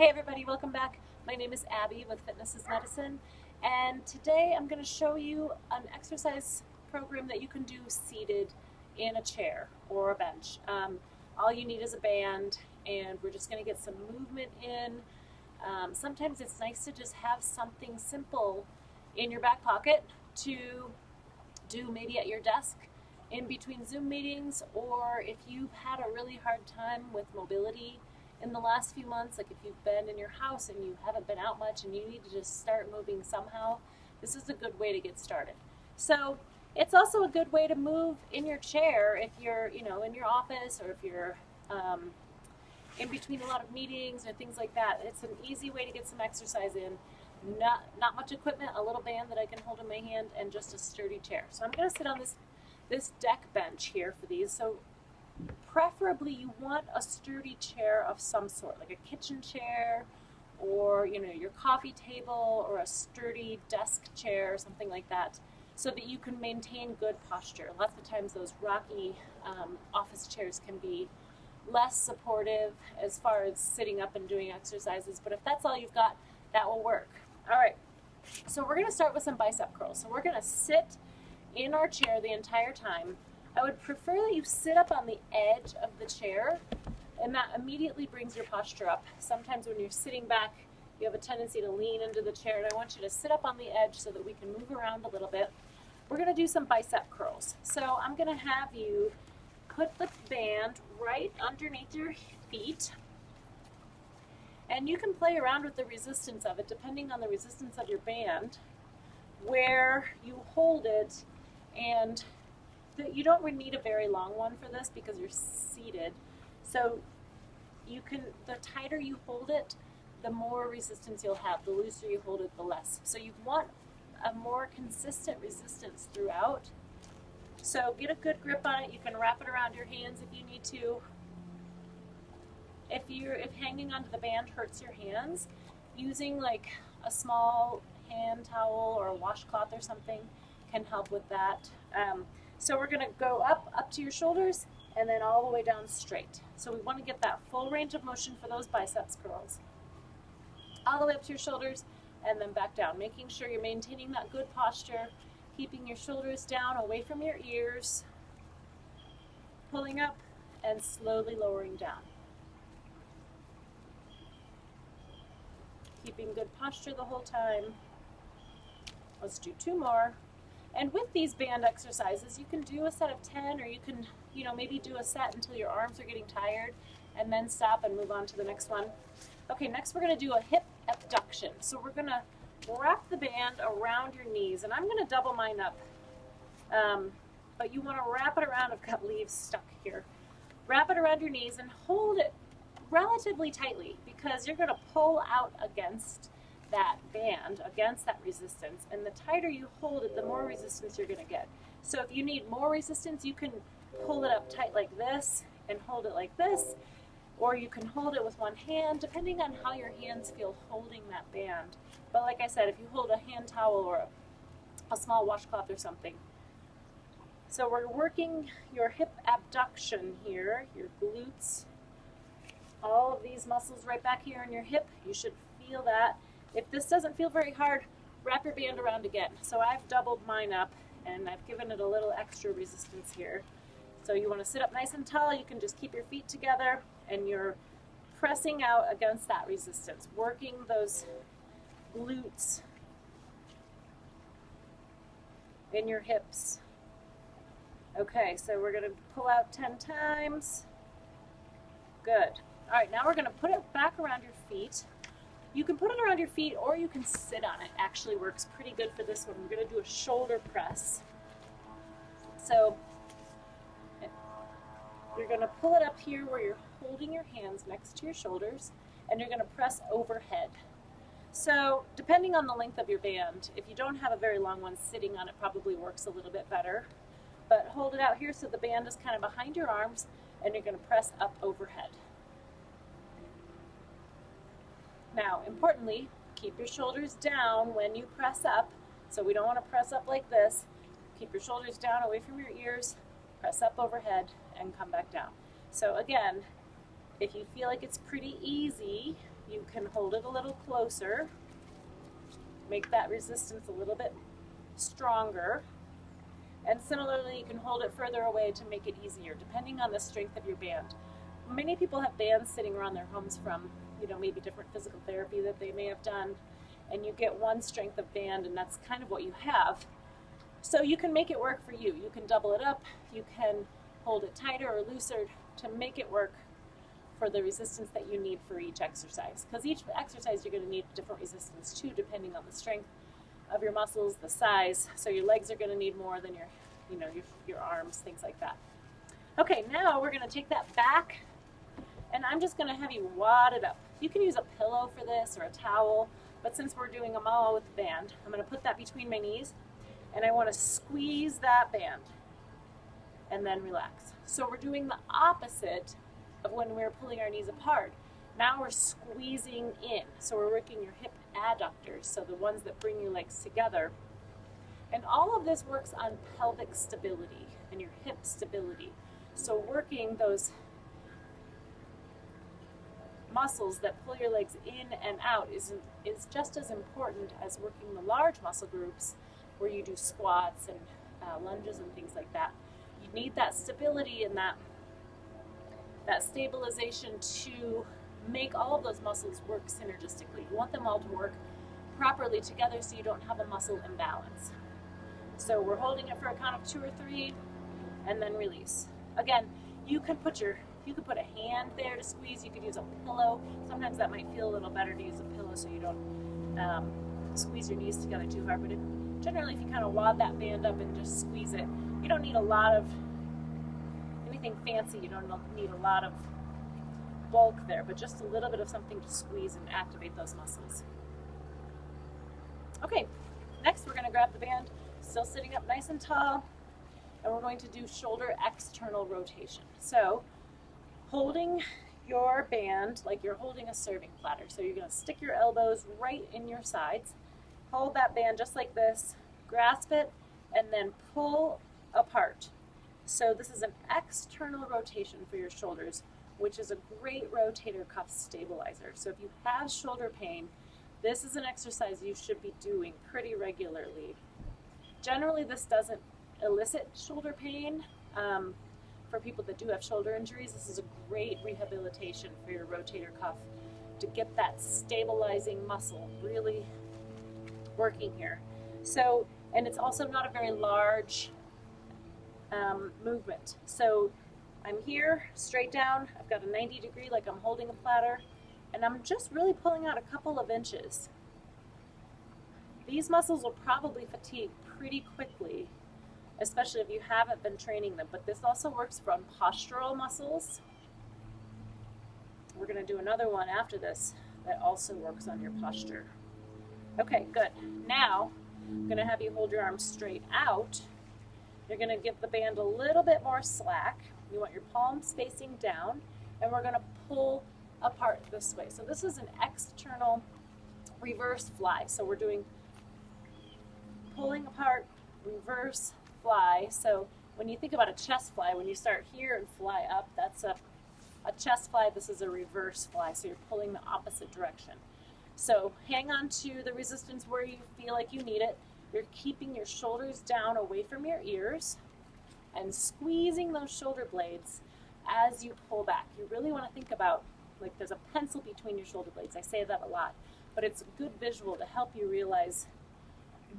Hey everybody, welcome back. My name is Abby with Fitness is Medicine, and today I'm going to show you an exercise program that you can do seated in a chair or a bench. All you need is a band, and we're just going to get some movement in. Sometimes it's nice to just have something simple in your back pocket to do maybe at your desk in between Zoom meetings, or if you've had a really hard time with mobility in the last few months, like if you've been in your house and you haven't been out much and you need to just start moving somehow, this is a good way to get started. So it's also a good way to move in your chair if you're, in your office, or if you're in between a lot of meetings or things like that. It's an easy way to get some exercise in. Not much equipment, a little band that I can hold in my hand, and just a sturdy chair. So I'm going to sit on this deck bench here for these. So preferably you want a sturdy chair of some sort, like a kitchen chair, or your coffee table, or a sturdy desk chair or something like that, so that you can maintain good posture. Lots of times those rocky office chairs can be less supportive as far as sitting up and doing exercises, but if that's all you've got, that will work. All right, so we're going to start with some bicep curls. So we're going to sit in our chair the entire time. I would prefer that you sit up on the edge of the chair, and that immediately brings your posture up. Sometimes when you're sitting back, you have a tendency to lean into the chair, and I want you to sit up on the edge so that we can move around a little bit. We're going to do some bicep curls. So I'm going to have you put the band right underneath your feet, and you can play around with the resistance of it depending on the resistance of your band, where you hold it. And you don't need a very long one for this because you're seated. So the tighter you hold it, the more resistance you'll have. The looser you hold it, the less. So you want a more consistent resistance throughout. So get a good grip on it. You can wrap it around your hands if you need to. If hanging onto the band hurts your hands, using like a small hand towel or a washcloth or something can help with that. So we're going to go up to your shoulders, and then all the way down straight. So we want to get that full range of motion for those biceps curls. All the way up to your shoulders, and then back down, making sure you're maintaining that good posture, keeping your shoulders down away from your ears, pulling up and slowly lowering down. Keeping good posture the whole time. Let's do 2 more. And with these band exercises, you can do a set of 10, or you can, maybe do a set until your arms are getting tired, and then stop and move on to the next one. Okay, next we're going to do a hip abduction. So we're going to wrap the band around your knees, and I'm going to double mine up. But you want to wrap it around. I've got leaves stuck here. Wrap it around your knees and hold it relatively tightly, because you're going to pull out against that band, against that resistance, and the tighter you hold it, the more resistance you're going to get. So if you need more resistance, you can pull it up tight like this and hold it like this, or you can hold it with one hand, depending on how your hands feel holding that band. But like I said, if you hold a hand towel or a small washcloth or something. So we're working your hip abduction here, your glutes, all of these muscles right back here in your hip. You should feel that. If this doesn't feel very hard, wrap your band around again. So I've doubled mine up, and I've given it a little extra resistance here. So you want to sit up nice and tall. You can just keep your feet together, and you're pressing out against that resistance, working those glutes in your hips. Okay, so we're going to pull out 10 times. Good. All right, now we're going to put it back around your feet. You can put it around your feet, or you can sit on it. Actually works pretty good for this one. We're going to do a shoulder press. So you're going to pull it up here where you're holding your hands next to your shoulders, and you're going to press overhead. So depending on the length of your band, if you don't have a very long one, sitting on it probably works a little bit better. But hold it out here so the band is kind of behind your arms, and you're going to press up overhead. Now, importantly, keep your shoulders down when you press up. So we don't want to press up like this. Keep your shoulders down away from your ears, press up overhead, and come back down. So again, if you feel like it's pretty easy, you can hold hold it a little closer, make that resistance a little bit stronger. And similarly, you can hold it further away to make it easier, depending on the strength of your band. Many people have bands sitting around their homes from, maybe different physical therapy that they may have done, and you get one strength of band, and that's kind of what you have. So you can make it work for you. You can double it up, you can hold it tighter or looser to make it work for the resistance that you need for each exercise. Because each exercise you're going to need different resistance too, depending on the strength of your muscles, the size. So your legs are going to need more than your arms, things like that. Okay, now we're going to take that back, and I'm just going to have you wad it up. You can use a pillow for this or a towel, but since we're doing them all with the band, I'm going to put that between my knees, and I want to squeeze that band and then relax. So we're doing the opposite of when we were pulling our knees apart. Now we're squeezing in. So we're working your hip adductors, so the ones that bring your legs together. And all of this works on pelvic stability and your hip stability. So working those muscles that pull your legs in and out is just as important as working the large muscle groups where you do squats and lunges and things like that. You need that stability and that stabilization to make all of those muscles work synergistically. You want them all to work properly together so you don't have a muscle imbalance. So we're holding it for a count of 2 or 3 and then release. Again, you could put a hand there to squeeze. You could use a pillow. Sometimes that might feel a little better to use a pillow so you don't squeeze your knees together too hard. But generally, if you kind of wad that band up and just squeeze it, you don't need a lot of anything fancy. You don't need a lot of bulk there, but just a little bit of something to squeeze and activate those muscles. Okay, next we're going to grab the band, still sitting up nice and tall, and we're going to do shoulder external rotation. So holding your band like you're holding a serving platter. So you're going to stick your elbows right in your sides, hold that band just like this, grasp it, and then pull apart. So this is an external rotation for your shoulders, which is a great rotator cuff stabilizer. So if you have shoulder pain, this is an exercise you should be doing pretty regularly. Generally, this doesn't elicit shoulder pain. For people that do have shoulder injuries, this is a great rehabilitation for your rotator cuff to get that stabilizing muscle really working here. So, and it's also not a very large movement. So I'm here, straight down, I've got a 90 degree like I'm holding a platter, and I'm just really pulling out a couple of inches. These muscles will probably fatigue pretty quickly, especially if you haven't been training them, but this also works from postural muscles. We're going to do another one after this that also works on your posture. Okay, good. Now, I'm going to have you hold your arms straight out. You're going to give the band a little bit more slack. You want your palms facing down, and we're going to pull apart this way. So this is an external reverse fly. So we're doing pulling apart, reverse fly. So when you think about a chest fly, when you start here and fly up, that's a chest fly. This is a reverse fly. So you're pulling the opposite direction. So hang on to the resistance where you feel like you need it. You're keeping your shoulders down away from your ears and squeezing those shoulder blades as you pull back. You really want to think about, like, there's a pencil between your shoulder blades. I say that a lot, but it's a good visual to help you realize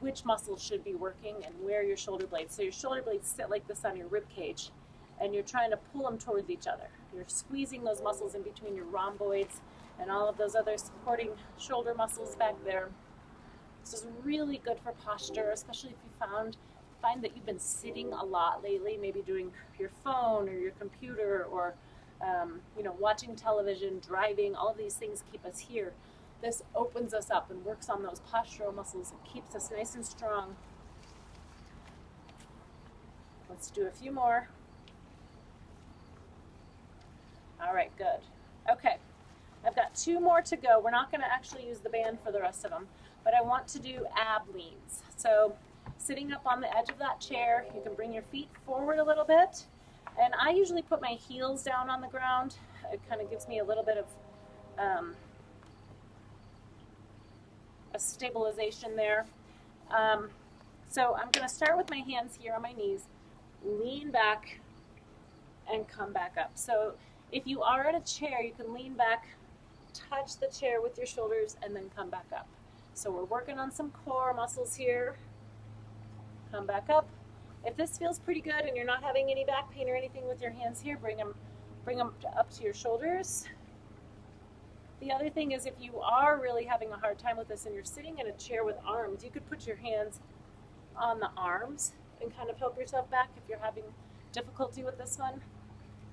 which muscles should be working and where your shoulder blades. So your shoulder blades sit like this on your rib cage, and you're trying to pull them towards each other. You're squeezing those muscles in between your rhomboids and all of those other supporting shoulder muscles back there. This is really good for posture, especially if you find that you've been sitting a lot lately, maybe doing your phone or your computer or watching television, driving. All of these things keep us here. This opens us up and works on those postural muscles and keeps us nice and strong. Let's do a few more. All right, good. Okay, I've got 2 more to go. We're not going to actually use the band for the rest of them, but I want to do ab leans. So sitting up on the edge of that chair, you can bring your feet forward a little bit, and I usually put my heels down on the ground. It kind of gives me a little bit of a stabilization there. So I'm going to start with my hands here on my knees, lean back, and come back up. So if you are in a chair, you can lean back, touch the chair with your shoulders, and then come back up. So we're working on some core muscles here. Come back up. If this feels pretty good and you're not having any back pain or anything with your hands here, bring them up to your shoulders. The other thing is, if you are really having a hard time with this and you're sitting in a chair with arms, you could put your hands on the arms and kind of help yourself back if you're having difficulty with this one.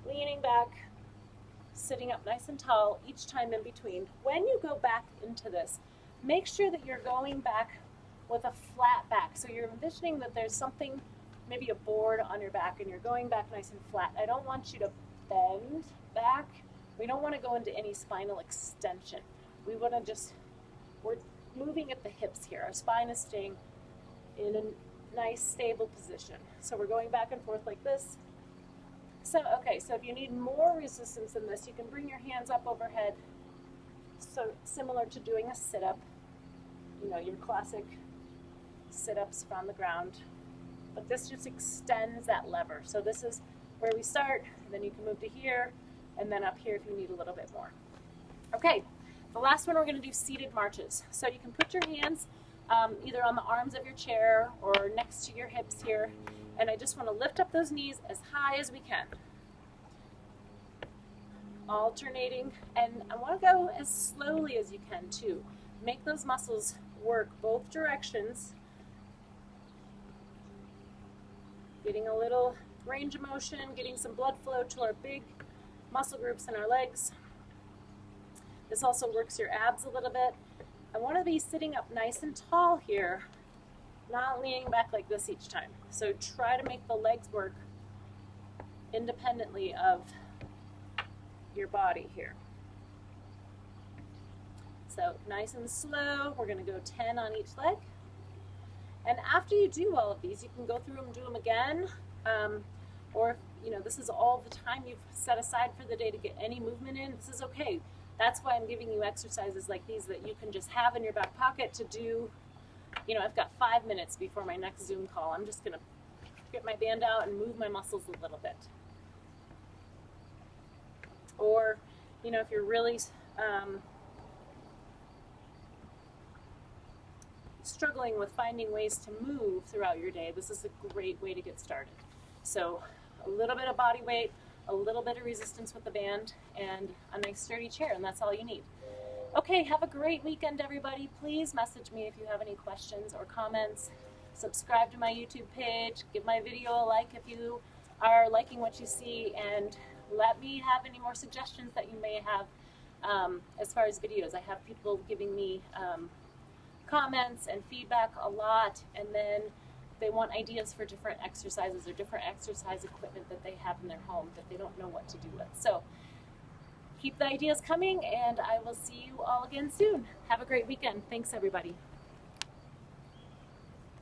Leaning back, sitting up nice and tall each time in between. When you go back into this, make sure that you're going back with a flat back. So you're envisioning that there's something, maybe a board on your back, and you're going back nice and flat. I don't want you to bend back. We don't want to go into any spinal extension. We want to just, we're moving at the hips here. Our spine is staying in a nice stable position. So we're going back and forth like this. So, okay, so if you need more resistance in this, you can bring your hands up overhead. So similar to doing a sit-up, you know, your classic sit-ups from the ground. But this just extends that lever. So this is where we start, and then you can move to here, and then up here if you need a little bit more. Okay, the last one we're going to do seated marches. So you can put your hands either on the arms of your chair or next to your hips here, and I just want to lift up those knees as high as we can. Alternating, and I want to go as slowly as you can too. Make those muscles work both directions. Getting a little range of motion, getting some blood flow to our big muscle groups in our legs. This also works your abs a little bit. I want to be sitting up nice and tall here, not leaning back like this each time. So try to make the legs work independently of your body here. So nice and slow. We're going to go 10 on each leg. And after you do all of these, you can go through and do them again. Or, you know, this is all the time you've set aside for the day to get any movement in. This is okay. That's why I'm giving you exercises like these that you can just have in your back pocket to do. You know, I've got 5 minutes before my next Zoom call. I'm just going to get my band out and move my muscles a little bit. Or, you know, if you're really struggling with finding ways to move throughout your day, this is a great way to get started. So a little bit of body weight, a little bit of resistance with the band, and a nice sturdy chair, and that's all you need. Okay, have a great weekend, everybody. Please message me if you have any questions or comments. Subscribe to my YouTube page. Give my video a like if you are liking what you see, and let me have any more suggestions that you may have as far as videos. I have people giving me comments and feedback a lot, and then they want ideas for different exercises or different exercise equipment that they have in their home that they don't know what to do with. So keep the ideas coming, and I will see you all again soon. Have a great weekend. Thanks, everybody.